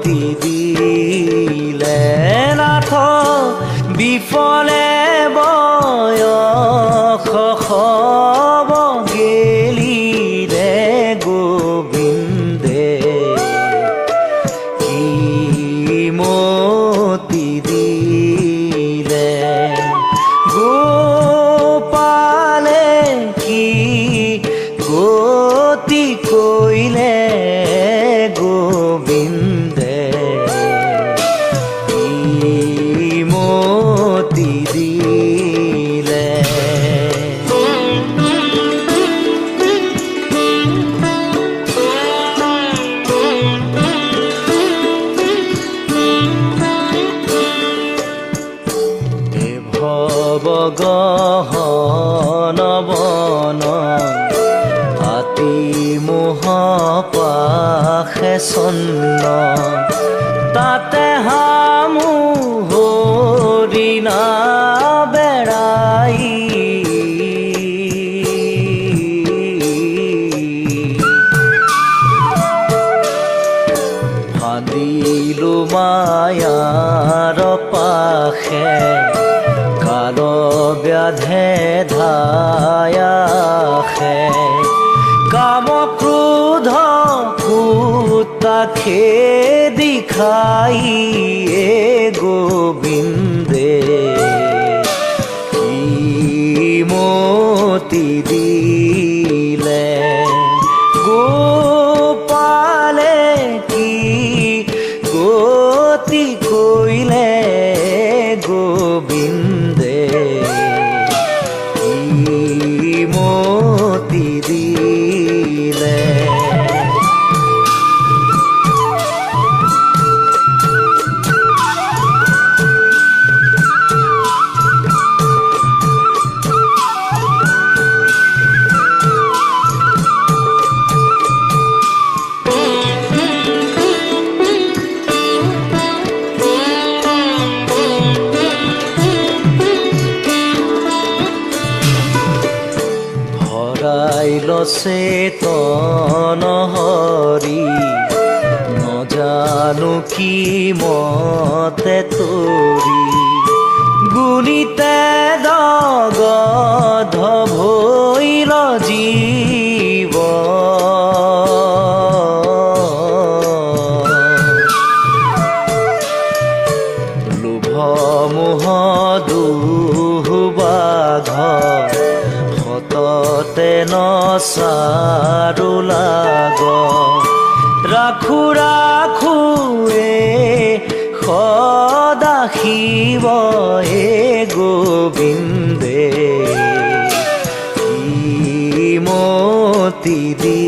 মতি দিলে নাথ বিফলে বয়স খব গেলি রে গোবিন্দে কি মতি দিলে গোপালে কি গতি কইলে গোবিন্দে কি মতি দিলে ভব গহন বন আতি মোহ পাশে চন্ন তাতে হামু হৰিণা বেড়াই ভাদিলো মায়াৰ পাশে কাল ব্যাধে ধায়াখে কাম ক্ৰোধ কুতাখে দিখাই গোবিন্দে কি মতি দিলে গোপালে কি গতি কইলে গোবিন্দে কি মতি দিলে চেতন হৰি নজানো কি মতে তৰি গুণিতে দগধ ভৈল জীৱ লোভ মোহ দুহ বাঘ সততে নচাৰু লাগ ৰাখো ৰাখো সদা শিৱ গোবিন্দে কি মতি দি